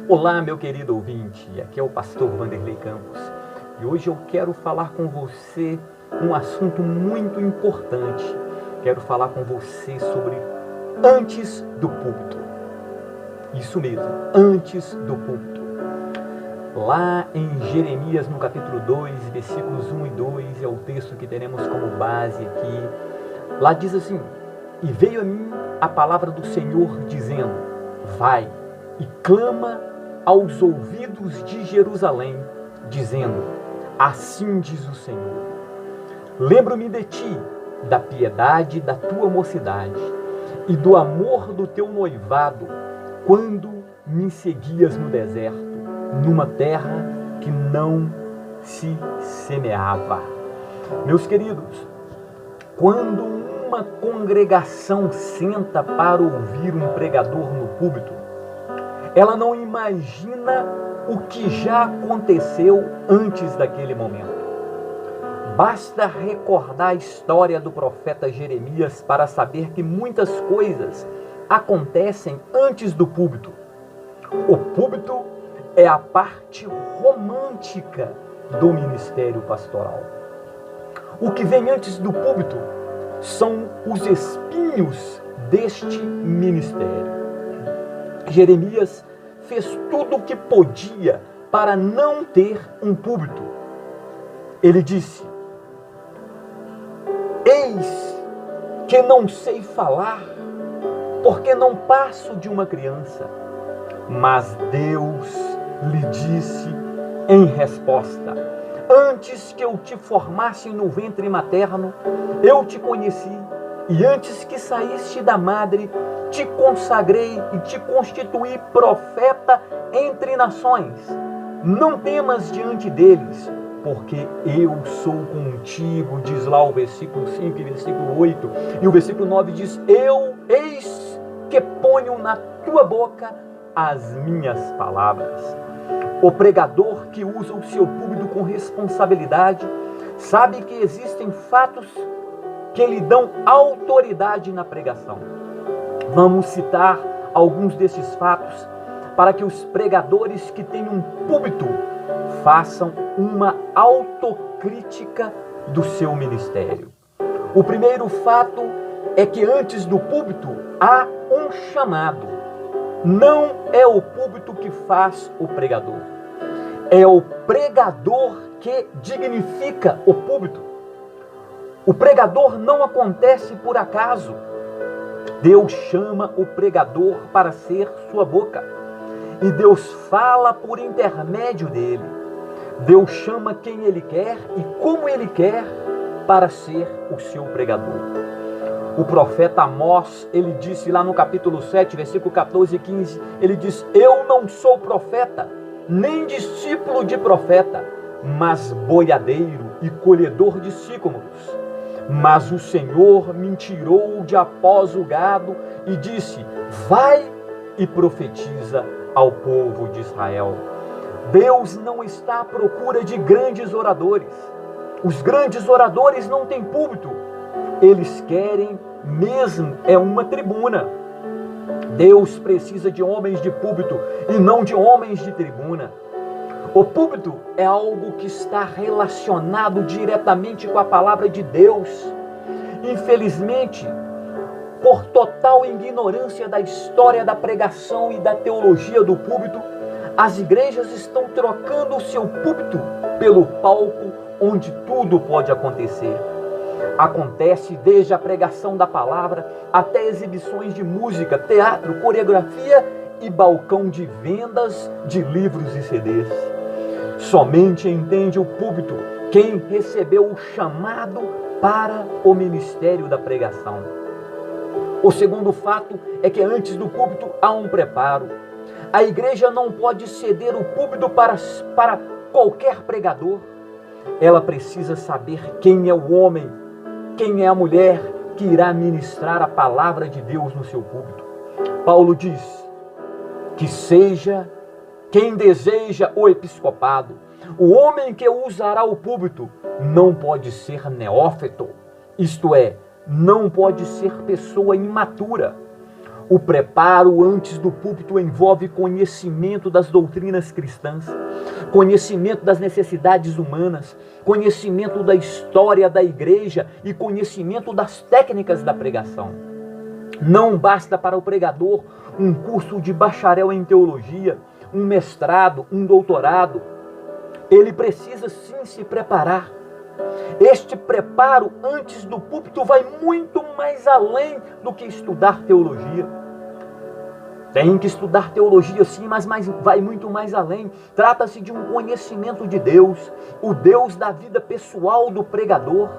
Olá, meu querido ouvinte, aqui é o pastor Vanderlei Campos e hoje eu quero falar com você um assunto muito importante. Quero falar com você sobre antes do púlpito. Isso mesmo, antes do púlpito. Lá em Jeremias, no capítulo 2, versículos 1 e 2, é o texto que teremos como base aqui. Lá diz assim: "E veio a mim a palavra do Senhor, dizendo: vai e clama aos ouvidos de Jerusalém, dizendo: assim diz o Senhor, lembro-me de ti, da piedade da tua mocidade e do amor do teu noivado, quando me seguias no deserto, numa terra que não se semeava." Meus queridos, quando uma congregação senta para ouvir um pregador no púlpito, ela não imagina o que já aconteceu antes daquele momento. Basta recordar a história do profeta Jeremias para saber que muitas coisas acontecem antes do púlpito. O púlpito é a parte romântica do ministério pastoral. O que vem antes do púlpito são os espinhos deste ministério. Jeremias fez tudo o que podia para não ter um púlpito. Ele disse: eis que não sei falar, porque não passo de uma criança. Mas Deus lhe disse em resposta: antes que eu te formasse no ventre materno, eu te conheci, e antes que saíste da madre, te consagrei e te constituí profeta entre nações. Não temas diante deles, porque eu sou contigo, diz lá o versículo 5 e versículo 8. E o versículo 9 diz: eis que ponho na tua boca as minhas palavras. O pregador que usa o seu púlpito com responsabilidade sabe que existem fatos que lhe dão autoridade na pregação. Vamos citar alguns desses fatos para que os pregadores que têm um púlpito façam uma autocrítica do seu ministério. O primeiro fato é que antes do púlpito há um chamado. Não é o púlpito que faz o pregador. É o pregador que dignifica o púlpito. O pregador não acontece por acaso. Deus chama o pregador para ser sua boca. E Deus fala por intermédio dele. Deus chama quem Ele quer e como Ele quer para ser o seu pregador. O profeta Amós, ele disse lá no capítulo 7, versículo 14 e 15, ele diz: eu não sou profeta, nem discípulo de profeta, mas boiadeiro e colhedor de sicômoros. Mas o Senhor me tirou de após o gado e disse: vai e profetiza ao povo de Israel. Deus não está à procura de grandes oradores. Os grandes oradores não têm púlpito. Eles querem mesmo uma tribuna. Deus precisa de homens de púlpito e não de homens de tribuna. O púlpito é algo que está relacionado diretamente com a palavra de Deus. Infelizmente, por total ignorância da história da pregação e da teologia do púlpito, as igrejas estão trocando o seu púlpito pelo palco onde tudo pode acontecer. Acontece desde a pregação da palavra até exibições de música, teatro, coreografia e balcão de vendas de livros e CDs. Somente entende o púlpito quem recebeu o chamado para o ministério da pregação. O segundo fato é que antes do púlpito há um preparo. A igreja não pode ceder o púlpito para qualquer pregador. Ela precisa saber quem é o homem, quem é a mulher que irá ministrar a palavra de Deus no seu púlpito. Paulo diz que seja quem deseja o episcopado. O homem que usará o púlpito não pode ser neófito, isto é, não pode ser pessoa imatura. O preparo antes do púlpito envolve conhecimento das doutrinas cristãs, conhecimento das necessidades humanas, conhecimento da história da igreja e conhecimento das técnicas da pregação. Não basta para o pregador um curso de bacharel em teologia, um mestrado, um doutorado. Ele precisa sim se preparar. Este preparo antes do púlpito vai muito mais além do que estudar teologia. Tem que estudar teologia sim, mas vai muito mais além. Trata-se de um conhecimento de Deus, o Deus da vida pessoal do pregador.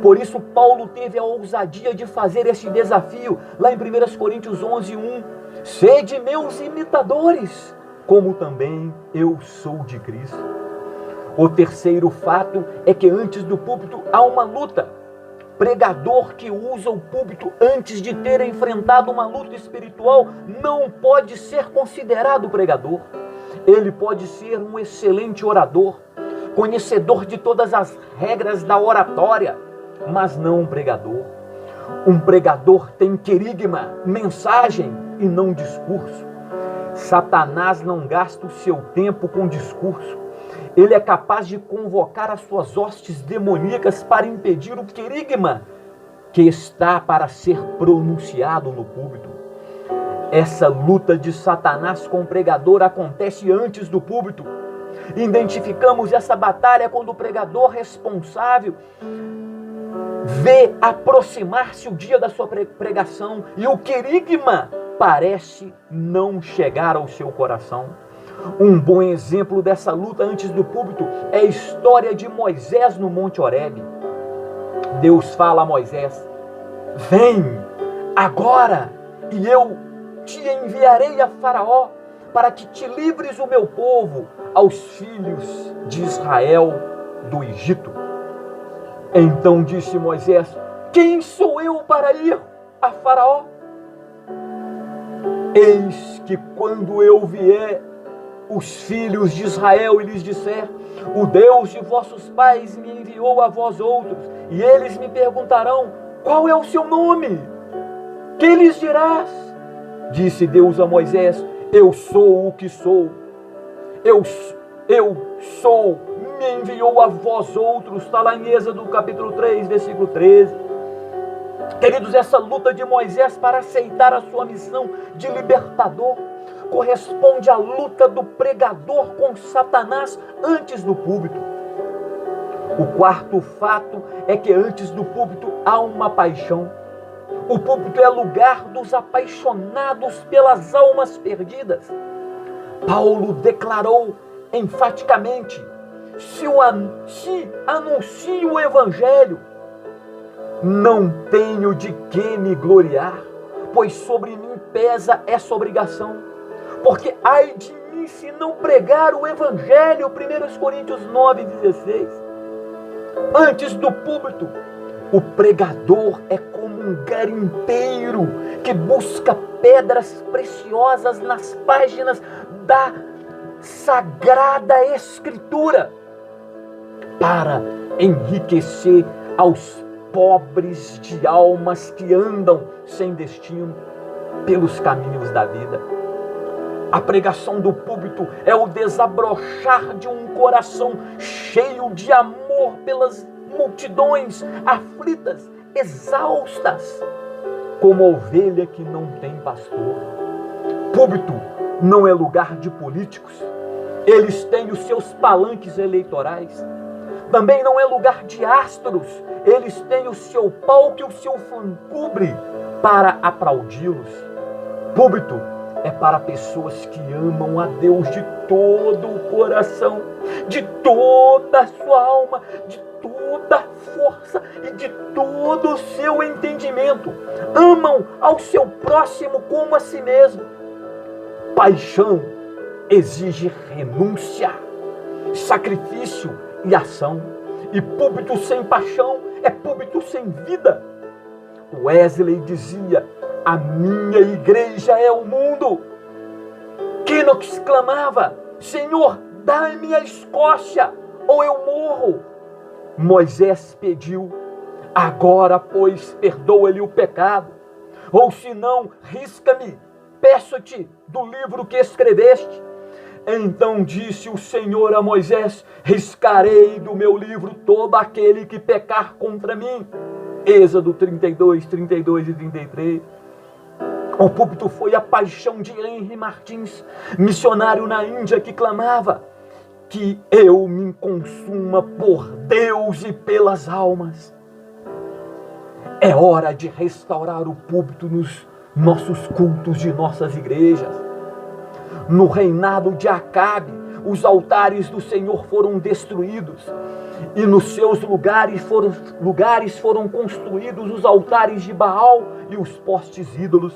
Por isso Paulo teve a ousadia de fazer este desafio lá em 1 Coríntios 11:1. Sede meus imitadores, como também eu sou de Cristo. O terceiro fato é que antes do púlpito há uma luta. Pregador que usa o púlpito antes de ter enfrentado uma luta espiritual não pode ser considerado pregador. Ele pode ser um excelente orador, conhecedor de todas as regras da oratória, mas não um pregador. Um pregador tem querigma, mensagem e não discurso. Satanás não gasta o seu tempo com discurso. Ele é capaz de convocar as suas hostes demoníacas para impedir o querigma que está para ser pronunciado no púlpito. Essa luta de Satanás com o pregador acontece antes do púlpito. Identificamos essa batalha quando o pregador responsável vê aproximar-se o dia da sua pregação e o querigma parece não chegar ao seu coração. Um bom exemplo dessa luta antes do púlpito é a história de Moisés no Monte Horebe. Deus fala a Moisés: vem agora e eu te enviarei a Faraó para que te livres o meu povo, aos filhos de Israel do Egito. Então disse Moisés: quem sou eu para ir a Faraó? Eis que quando eu vier os filhos de Israel e lhes disser: o Deus de vossos pais me enviou a vós outros, e eles me perguntarão: qual é o seu nome? Que lhes dirás? Disse Deus a Moisés: eu sou o que sou. Eu sou, me enviou a vós outros. Está lá em Êxodo capítulo 3, versículo 13. Queridos, essa luta de Moisés para aceitar a sua missão de libertador corresponde à luta do pregador com Satanás antes do púlpito. O quarto fato é que antes do púlpito há uma paixão. O púlpito é lugar dos apaixonados pelas almas perdidas. Paulo declarou enfaticamente: se anuncio o evangelho, não tenho de que me gloriar, pois sobre mim pesa essa obrigação. Porque ai de mim se não pregar o evangelho, 1 Coríntios 9:16. Antes do púlpito, o pregador é como um garimpeiro que busca pedras preciosas nas páginas da Sagrada Escritura para enriquecer aos pobres de almas que andam sem destino pelos caminhos da vida. A pregação do púlpito é o desabrochar de um coração cheio de amor pelas multidões aflitas, exaustas, como ovelha que não tem pastor. Púlpito não é lugar de políticos. Eles têm os seus palanques eleitorais. Também não é lugar de astros. Eles têm o seu palco e o seu fã-clube para aplaudi-los. Púlpito é para pessoas que amam a Deus de todo o coração, de toda a sua alma, de toda a força e de todo o seu entendimento. Amam ao seu próximo como a si mesmo. Paixão exige renúncia, sacrifício e ação. E púlpito sem paixão é púlpito sem vida. Wesley dizia: a minha igreja é o mundo. Knox clamava: Senhor, dá-me a Escócia ou eu morro. Moisés pediu: agora, pois, perdoa-lhe o pecado. ou se não, risca-me, peço-te, do livro que escreveste. Então disse o Senhor a Moisés: riscarei do meu livro todo aquele que pecar contra mim. Êxodo 32, 32 e 33. O púlpito foi a paixão de Henry Martins, missionário na Índia, que clamava: que eu me consuma por Deus e pelas almas. É hora de restaurar o púlpito nos nossos cultos de nossas igrejas. No reinado de Acabe, os altares do Senhor foram destruídos e nos seus lugares foram construídos os altares de Baal e os postes ídolos.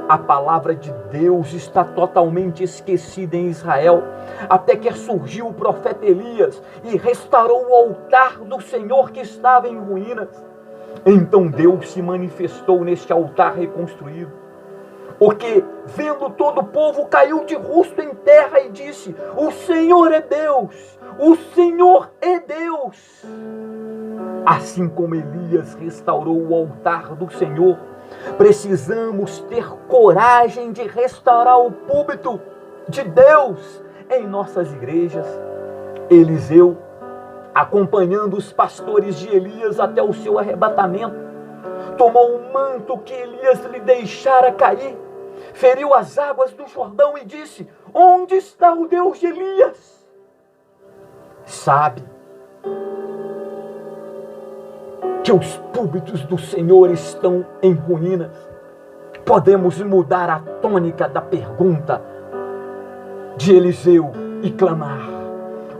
A palavra de Deus está totalmente esquecida em Israel, até que surgiu o profeta Elias e restaurou o altar do Senhor que estava em ruínas. Então Deus se manifestou neste altar reconstruído, o que, vendo todo o povo, caiu de rosto em terra e disse: o Senhor é Deus, o Senhor é Deus. Assim como Elias restaurou o altar do Senhor, precisamos ter coragem de restaurar o púlpito de Deus em nossas igrejas. Eliseu, acompanhando os pastores de Elias até o seu arrebatamento, tomou o manto que Elias lhe deixara cair, feriu as águas do Jordão e disse: onde está o Deus de Elias? Sabe que os púlpitos do Senhor estão em ruínas? Podemos mudar a tônica da pergunta de Eliseu e clamar: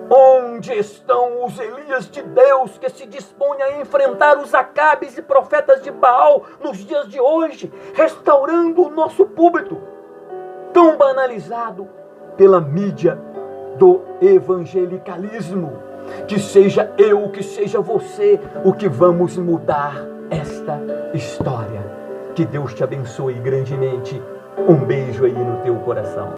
onde estão os Elias de Deus que se dispõem a enfrentar os Acabes e profetas de Baal nos dias de hoje, restaurando o nosso púlpito, tão banalizado pela mídia do evangelicalismo? Que seja eu, que seja você, o que vamos mudar esta história. Que Deus te abençoe grandemente. Um beijo aí no teu coração.